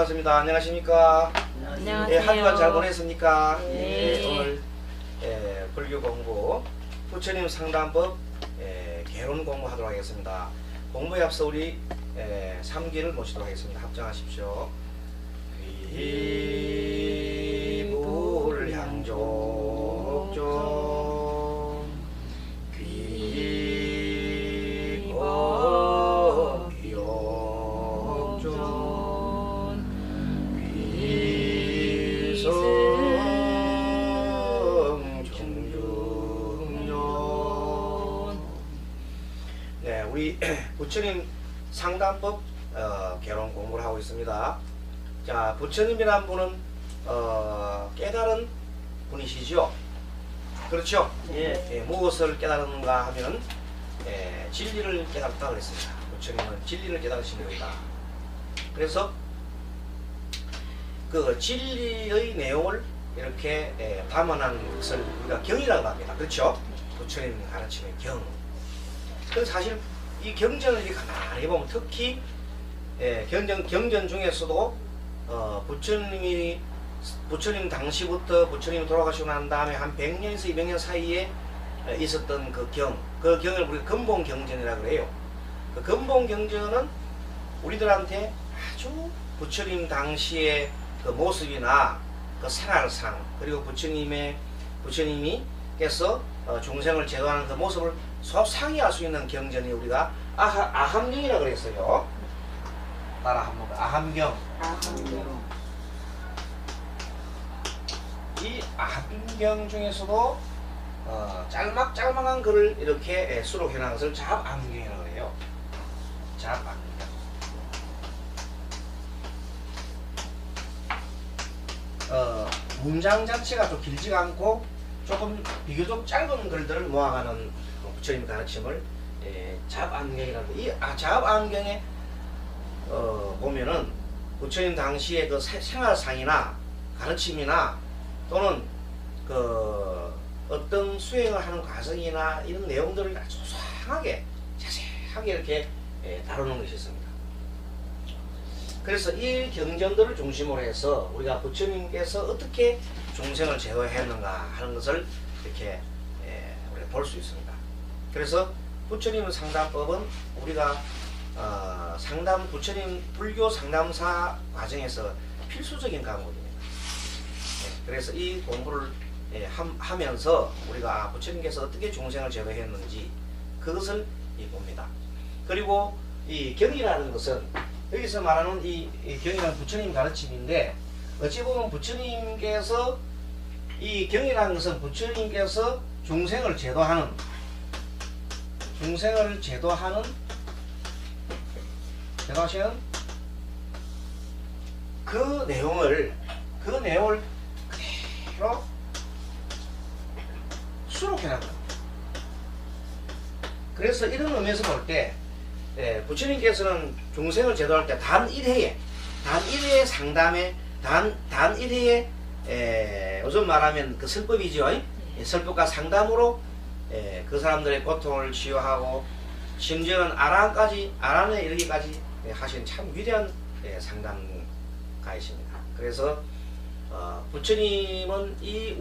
반갑습니다. 안녕하십니까? 안녕하세요. 한 주간 잘 보냈습니까? 네. 오늘 불교 공부 부처님 상담법 개론 공부하도록 하겠습니다. 공부에 앞서 우리 3기를 모시도록 하겠습니다. 합장하십시오. 귀불향족존 귀법욕존 귀성중존. 네, 우리 부처님 상담법 개론 공부를 하고 있습니다. 자, 부처님이란 분은 깨달은 분이시죠. 그렇죠? 예. 무엇을 깨달았는가 하면 진리를 깨달았다 그랬습니다. 부처님은 진리를 깨달으신 분이다. 그래서 그 진리의 내용을 이렇게 담아낸 것을 우리가 경이라고 합니다. 그렇죠? 부처님 가르치는 경. 그래서 사실 이 경전을 이렇게 가만히 보면 특히 경전 중에서도 부처님 당시부터 부처님이 돌아가시고 난 다음에 한 100년에서 200년 사이에 있었던 그 경을 우리가 근본경전이라고 그래요. 그 근본경전은 우리들한테 아주 부처님 당시의 그 모습이나 그 생활상, 그리고 부처님께서 중생을 제도하는 그 모습을 소상히 알 수 있는 경전이 우리가 아함경이라고 그랬어요. 따라 한번 아함경. 이 아함경 중에서도 짤막짤막한 글을 이렇게 수록해놓은 것을 잡암경이라고 해요. 잡암경. 문장 자체가 좀 길지가 않고 조금 비교적 짧은 글들을 모아가는 부처님 가르침을 잡암경이라고 해요. 이 잡암경에 보면은 부처님 당시의 그 생활상이나 가르침이나 또는 그 어떤 수행을 하는 과정이나 이런 내용들을 아주 소상하게 자세하게 이렇게 다루는 것이 있습니다. 그래서 이 경전들을 중심으로 해서 우리가 부처님께서 어떻게 중생을 제도했는가 하는 것을 이렇게 우리가 볼 수 있습니다. 그래서 부처님 상담법은 우리가 부처님 불교 상담사 과정에서 필수적인 과목입니다. 그래서 이 공부를 하면서 우리가 부처님께서 어떻게 중생을 제도했는지 그것을 봅니다. 그리고 이 경이라는 것은 여기서 말하는 이 경이라는 부처님 가르침인데, 어찌 보면 부처님께서 이 경이라는 것은 부처님께서 중생을 제도하는 그 내용을 그대로 수록해놓은 겁니다. 그래서 이런 의미에서 볼 때 부처님께서는 중생을 제도할 때 단 1회의 상담에 단 1회의 요즘 말하면 그 설법이죠. 설법과 상담으로 그 사람들의 고통을 치유하고 심지어는 아란에 이르기까지 하신 참 위대한 상담가이십니다. 그래서 부처님은 이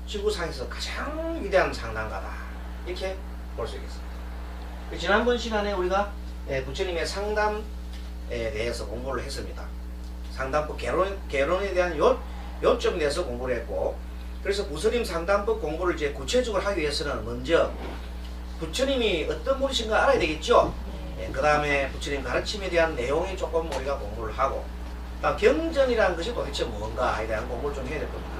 지구상에서 가장 위대한 상담가다, 이렇게 볼 수 있겠습니다. 지난번 시간에 우리가 부처님의 상담에 대해서 공부를 했습니다. 상담법 개론에 대한 요점에 대해서 공부를 했고, 그래서 부처님 상담법 공부를 이제 구체적으로 하기 위해서는 먼저 부처님이 어떤 분이신가 알아야 되겠죠. 그 다음에 부처님 가르침에 대한 내용에 조금 우리가 공부를 하고, 경전이라는 것이 도대체 뭔가에 대한 공부를 좀 해야 될 겁니다.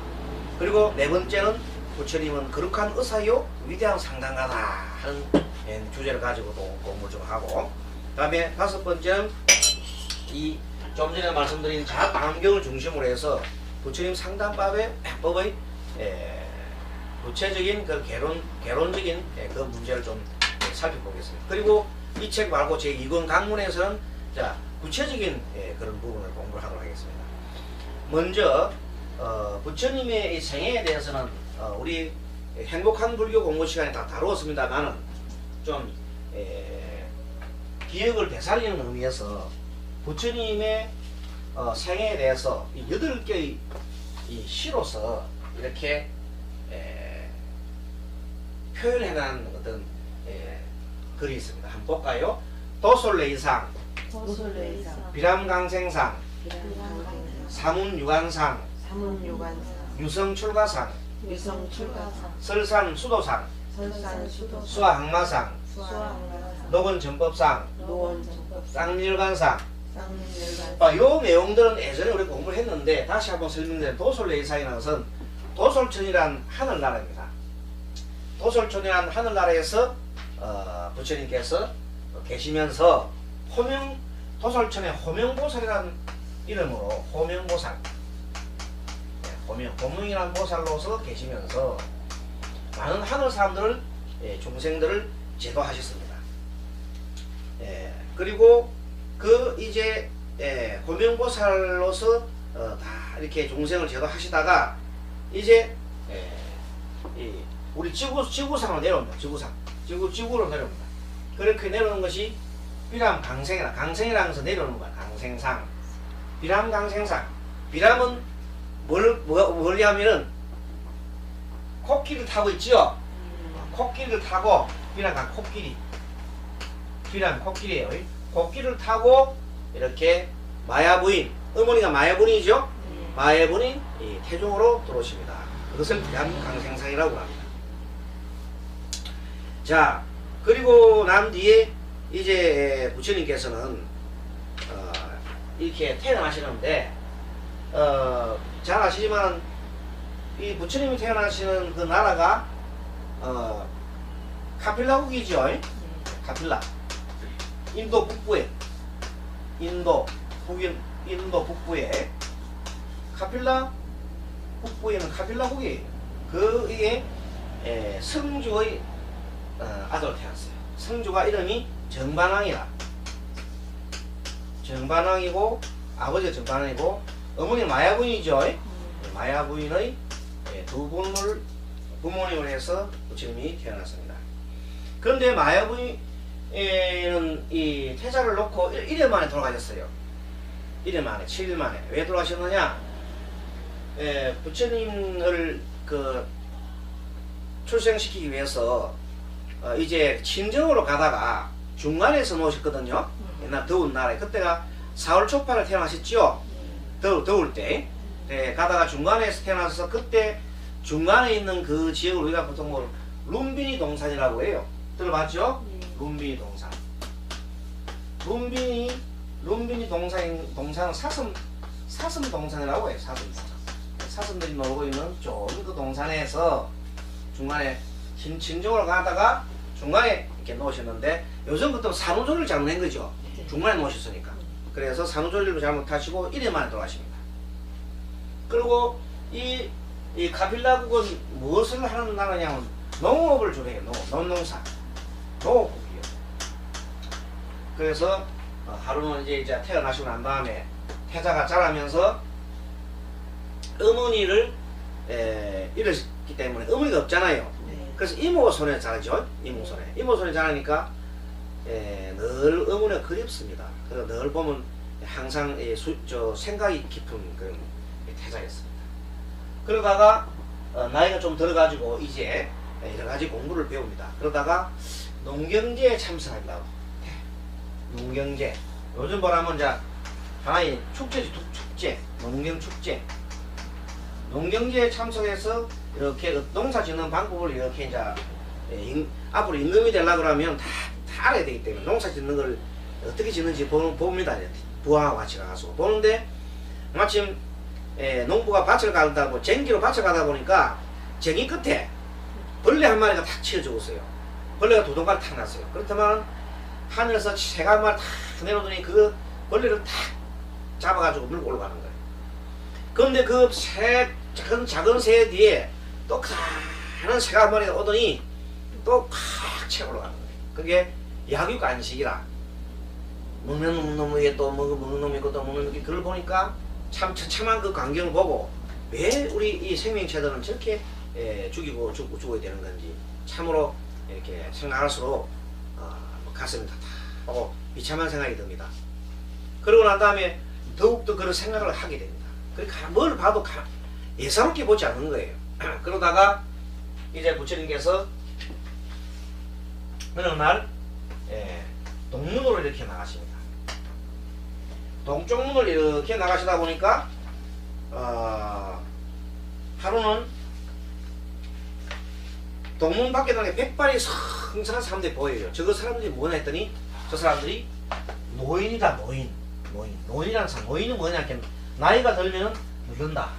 그리고 네 번째는 부처님은 거룩한 의사요 위대한 상담가다 하는 주제를 가지고도 공부를 좀 하고, 그 다음에 다섯 번째는 이 좀 전에 말씀드린 잡암경을 중심으로 해서 부처님 상담법의 구체적인 그 개론적인 그 문제를 좀 살펴보겠습니다. 그리고 이 책 말고 제 2권 강문에서는 구체적인 그런 부분을 공부를 하도록 하겠습니다. 먼저 부처님의 이 생애에 대해서는 우리 행복한 불교 공부 시간에 다 다루었습니다만은 좀 기억을 되살리는 의미에서 부처님의 생애에 대해서 이 8개의 이 시로서 이렇게 표현해놓은 어떤 글이 있습니다. 한번 볼까요? 도솔레이상, 비람강생상, 사문유관상, 유성출가상, 설산수도상, 수화항마상, 녹원전법상, 쌍밀관상. 요 내용들은 예전에 우리 공부를 했는데 다시 한번 설명드리면 도솔레이상이라는 것은 도솔천이란 하늘나라입니다. 도솔천이란 하늘나라에서 부처님께서 계시면서 도솔천의 호명보살이라는 이름으로 호명보살, 호명이라는 보살로서 계시면서 많은 하늘 사람들을 중생들을 제도하셨습니다. 그리고 그 이제 호명보살로서 다 이렇게 중생을 제도하시다가 이제 우리 지구상으로 내려옵니다. 지구로 내려옵니다. 그렇게 내려오는 것이 비람강생이라는 것은 내려오는 거야. 강생상, 비람강생상. 비람은 뭘 하면은 코끼리를 타고 있죠. 코끼리를 타고 비람강 코끼리. 비람 코끼리예요. 코끼리를 타고 이렇게 마야부인, 어머니가 마야부인이죠. 마야부인 태중으로 들어오십니다. 그것을 비람강생상이라고 합니다. 자, 그리고 난 뒤에 이제 부처님께서는 이렇게 태어나시는데 잘 아시지만 이 부처님이 태어나시는 그 나라가 카필라국이죠. 카필라. 인도 북부에 인도 북부에 카필라 북부에는 카필라국이에요. 이게 성주의 아들로 태어났어요. 성주가 이름이 정반왕이라. 정반왕이고 아버지가 정반왕이고 어머니 마야부인이죠. 마야부인의 두 분을 부모님을 해서 부처님이 태어났습니다. 그런데 마야부인은 이 태자를 놓고 1일 만에 돌아가셨어요. 1일 만에, 7일 만에. 왜 돌아가셨느냐? 부처님을 출생시키기 위해서 이제 친정으로 가다가 중간에서 놓으셨거든요. 옛날 더운 날에. 그때가 4월 초반에 태어나셨죠. 더울 때. 가다가 중간에서 태어나서 그때 중간에 있는 그 지역을 우리가 보통 룸비니 동산이라고 해요. 들어봤죠? 룸비니 동산. 룸비니 동산은 사슴 동산이라고 해요. 사슴들이 놀고 있는 좋은 그 동산에서 중간에 친정으로 가다가 중간에 이렇게 놓으셨는데 요즘부터 산후조리를 잘못한 거죠. 중간에 놓으셨으니까. 그래서 산후조리를 잘못하시고 1일 만에 돌아가십니다. 그리고 이 카필라국은 무엇을 하는 나라냐면 농업을 주로 해요. 농농사. 농업국이요. 그래서 하루는 이제 태어나시고 난 다음에 태자가 자라면서 어머니를 잃었기 때문에 어머니가 없잖아요. 그래서 이모 손에 자라죠. 이모 손에 자라니까 늘 어머니가 그립습니다. 그래서 늘 보면 항상 생각이 깊은 그런 태자였습니다. 그러다가 나이가 좀 들어가지고 이제 여러 가지 공부를 배웁니다. 그러다가 농경제에 참석한다고. 농경제. 요즘 뭐라면 이제 하나의 축제지, 축제. 농경축제. 농경제에 참석해서 이렇게 농사 짓는 방법을 이렇게 이제 앞으로 임금이 되려고 그러면 다 알아야 되기 때문에 농사 짓는 걸 어떻게 짓는지 봅니다. 부하와 같이 가서 보는데 마침 농부가 밭을 가다 쟁기로 밭을 가다 보니까 쟁이 끝에 벌레 한 마리가 탁 치여 죽었어요. 벌레가 두 동갈 탁 났어요. 그렇다면 하늘에서 새가 한 마리 탁 내려오더니 그 벌레를 탁 잡아가지고 물고 올라가는 거예요. 그런데 그 작은 새 뒤에 또 가는 새가 한 마리가 오더니 또 팍 채 올라가는 거예요. 그게 약육안식이라. 먹는 놈 위에 또 먹는 놈이 있고 또 먹는 놈이 그걸 보니까 참 처참한 그 광경을 보고 왜 우리 이 생명체들은 저렇게 죽어야 되는 건지 참으로 이렇게 생각할수록 가슴이 다 비참한 생각이 듭니다. 그러고 난 다음에 더욱더 그런 생각을 하게 됩니다. 그러니까 뭘 봐도 예사롭게 보지 않는 거예요. 그러다가 이제 부처님께서 어느 날 동문으로 이렇게 나가십니다. 동쪽 문을 이렇게 나가시다 보니까 하루는 동문 밖에 나게 백발이 성성한 사람들이 보여요. 저거 사람들이 뭐냐 했더니 저 사람들이 노인이다. 노인이라는 사람. 노인은 뭐냐 이렇게 나이가 들면 늙는다.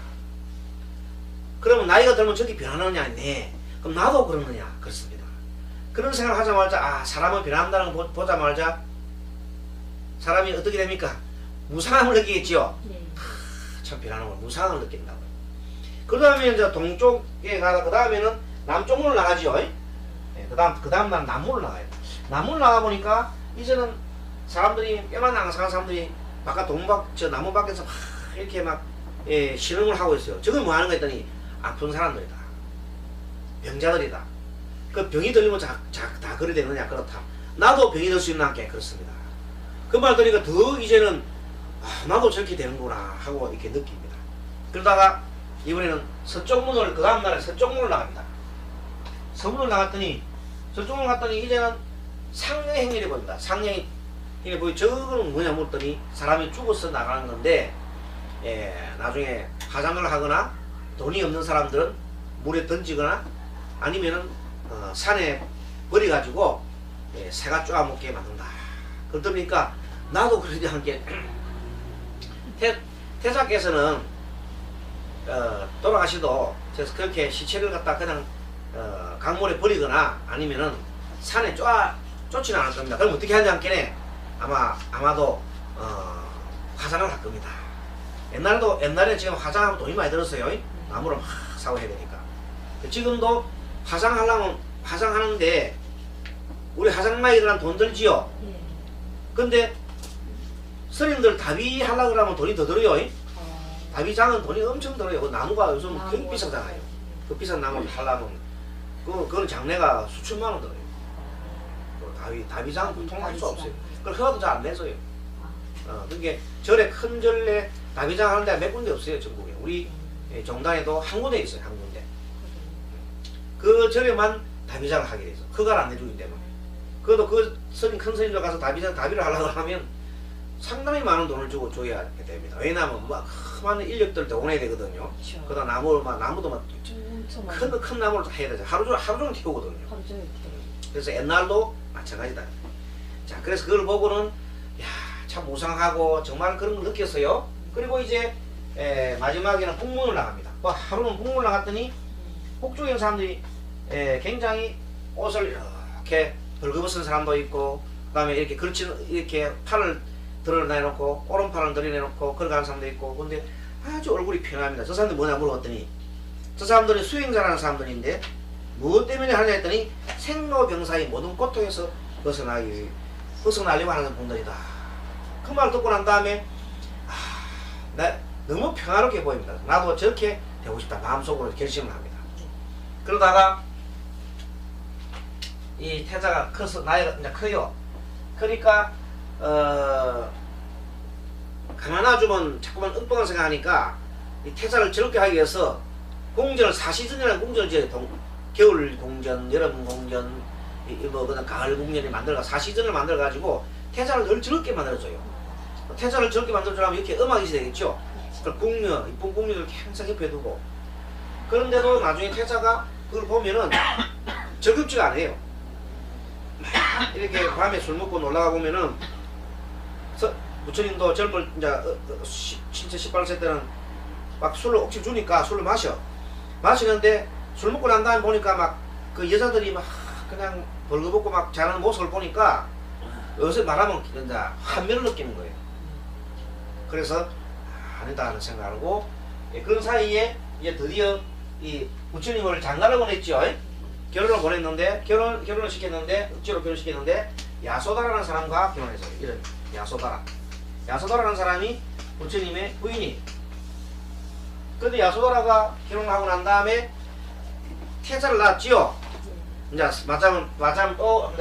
그러면 나이가 들면 저기 변하느냐? 네. 그럼 나도 그러느냐? 그렇습니다. 그런 생각을 하자마자 사람은 변한다는 거 보자마자 사람이 어떻게 됩니까? 무상함을 느끼겠지요. 참 변하는 걸 무상함을 느낀다고요. 그 다음에 이제 동쪽에 가다 그 다음에는 남쪽 문을 나가지요. 그 다음 날 남문을 나가요. 남문을 나가 보니까 이제는 사람들이 뼈만 앙상한 사람들이 바깥 저 나무 밖에서 막 이렇게 막 실험을 하고 있어요. 저건 뭐 하는 거 했더니 아픈 사람들이다. 병자들이다. 그 병이 들리면 다 그래 되느냐? 그렇다. 나도 병이 들 수 있나? 게 그렇습니다. 그 말 들으니까 더 이제는 나도 저렇게 되는구나 하고 이렇게 느낍니다. 그러다가 이번에는 서쪽 문을 그 다음날에 서쪽 문을 나갑니다. 서문을 나갔더니 저쪽 문을 갔더니 이제는 상령 행렬이 보입니다. 상령이 이게 보이 저거는 뭐냐 물었더니 사람이 죽어서 나가는 건데 나중에 화장을 하거나 돈이 없는 사람들은 물에 던지거나 아니면은 산에 버려가지고 새가 쪼아먹게 만든다. 그러니까 나도 그러지 않게 태자께서는 돌아가시도 그렇게 시체를 갖다 그냥 강물에 버리거나 아니면은 산에 쫓지는 않을 겁니다. 그럼 어떻게 하지 않겠네? 아마도 화장을 할 겁니다. 옛날에 지금 화장하면 돈이 많이 들었어요. 나무를 막 사고 해야 되니까. 지금도 화장하려면 화장하는데 우리 화장마이들은 돈 들지요. 근데 스님들 다비 하려고 그러면 돈이 더 들어요. 다비장은 돈이 엄청 들어요. 그 나무가 요즘 되게 비싸잖아요. 그 비싼 나무를 하려면 그건 장래가 수천만 원 들어요. 다비장은 보통 할 수 없어요. 그걸 허가도 잘 안 내서요. 그게 절에 큰 절에 다비장 하는 데가 몇 군데 없어요. 전국에. 우리 정당에도 한 군데 있어요. 한 군데. 그 절에만 다비장을 하게 돼서 허가를 안 내주는데만. 그래도 그 큰 스님들 가서 다비를 하려고 하면 상당히 많은 돈을 주고 줘야 됩니다. 왜냐하면 막 많은 인력들 동원해야 되거든요. 그렇죠. 그다음 나무도 막 큰 나무를 해야 되죠. 하루 종일 태우거든요. 그래서 옛날도 마찬가지다. 자, 그래서 그걸 보고는 참 무상하고 정말 그런 걸 느꼈어요. 그리고 이제 마지막에는 북문을 나갑니다. 하루는 북문을 나갔더니 북쪽에 있는 사람들이 굉장히 옷을 이렇게 벌거벗은 사람도 있고, 그 다음에 이렇게 팔을 드러내놓고 오른팔을 드러내놓고 걸어가는 사람도 있고, 근데 아주 얼굴이 편합니다. 저 사람들 뭐냐 물어봤더니 저 사람들이 수행자라는 사람들인데 무엇 때문에 하냐 했더니 생로병사의 모든 고통에서 벗어나려고 하는 분들이다. 그 말 듣고 난 다음에 너무 평화롭게 보입니다. 나도 저렇게 되고 싶다. 마음속으로 결심을 합니다. 그러다가 이 태자가 커서 나이가 이제 커요. 그러니까 가만 놔주면 자꾸만 엉뚱한 생각하니까 이 태자를 저렇게 하기 위해서 공전을 사시즌이라는 공전을 지어요. 겨울 공전, 여름 공전, 그다음 가을 공전을 만들어 사시즌을 만들어 가지고 태자를 늘 저렇게 만들어줘요. 태자를 저렇게 만들어주려면 이렇게 음악이 있어야 되겠죠. 그걸 궁녀, 이쁜 궁녀를 항상 옆에 두고. 그런데도 나중에 태자가 그걸 보면은 적극지가 않아요. 이렇게 밤에 술 먹고 놀다가 보면은 부처님도 젊을 진짜 18세 때는 막 술을 억지 주니까 술을 마시는데 술 먹고 난 다음에 보니까 막 그 여자들이 막 그냥 벌거벗고 막 자는 모습을 보니까 요새 말하면 이제 환멸을 느끼는 거예요. 그래서 아니다 하는 생각을 하고, 그런 사이에 이제 드디어 이 부처님을 장가를 보냈죠. 결혼을 보냈는데 결혼을 시켰는데 억지로 결혼시켰는데 야소다라는 사람과 결혼했어요. 이런 야소다라는 사람이 부처님의 부인이. 그런데 야소다라가 결혼하고 난 다음에 태자를 낳았지요. 이제 마침 또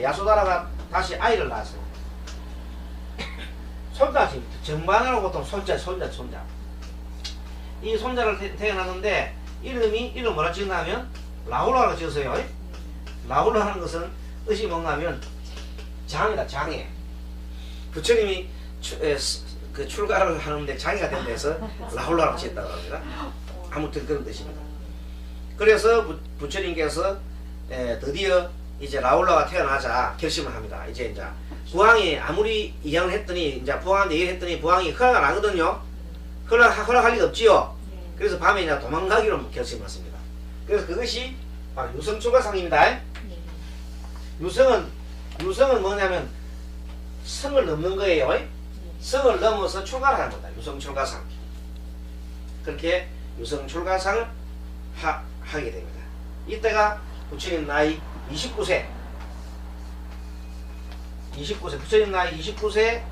야소다라가 다시 아이를 낳았어요. 손자지. 정반하고 보통 손자. 이 손자를 태어났는데 이름 뭐라 지었냐면 라울라로 지었어요. 라울라라는 것은 뜻이 뭔가면 장이다, 장애. 부처님이 그 출가를 하는데 장애가 된 데서 라울라로 지었다고 합니다. 아무튼 그런 뜻입니다. 그래서 부처님께서 드디어 이제 라울라가 태어나자 결심을 합니다. 이제 부왕이 아무리 이양을 했더니 이제 부왕한테 얘기를 했더니 부왕이 허락을 안 하거든요. 허락할 리가 없지요. 그래서 밤에 이제 도망가기로 결심했습니다. 그래서 그것이 바로 유성출가상입니다. 유성은 뭐냐면 성을 넘는 거예요. 성을 넘어서 출가를 하는 겁니다. 유성출가상. 그렇게 유성출가상을 하게 됩니다. 이때가 부처님 나이 29세. 부처님 나이 29세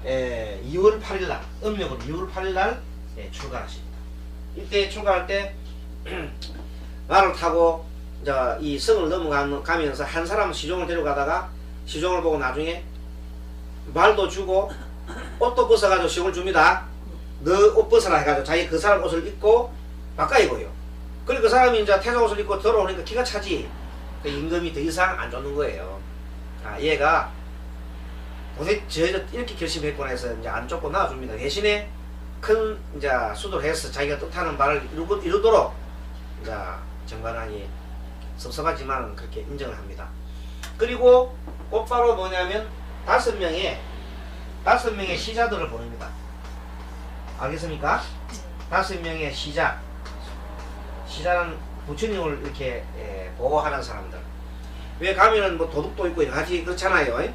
2월 8일날 음력으로 2월 8일날 출가하십니다. 이때 출가할 때 말을 타고 이제 이 성을 넘어가면서 한 사람 시종을 데려가다가 시종을 보고 나중에 말도 주고 옷도 벗어가지고 시종을 줍니다. 너 옷 벗어라 해가지고 자기 그 사람 옷을 입고 바꿔 입어요. 그리고 그 사람이 이제 태자 옷을 입고 들어오니까 기가 차지. 그 임금이 더 이상 안 줬는 거예요. 얘가 도대체 이렇게 결심했구나 해서 이제 안 쫓고 나와줍니다. 대신에 큰 이제 수도를 해서 자기가 뜻하는 바를 이루도록 이제 정관왕이 섭섭하지만 그렇게 인정을 합니다. 그리고 곧바로 뭐냐면 5명의 시자들을 보냅니다. 알겠습니까? 5명의 시자는 부처님을 이렇게 보호하는 사람들. 왜 가면은 뭐 도둑도 있고 여러 가지 그렇잖아요.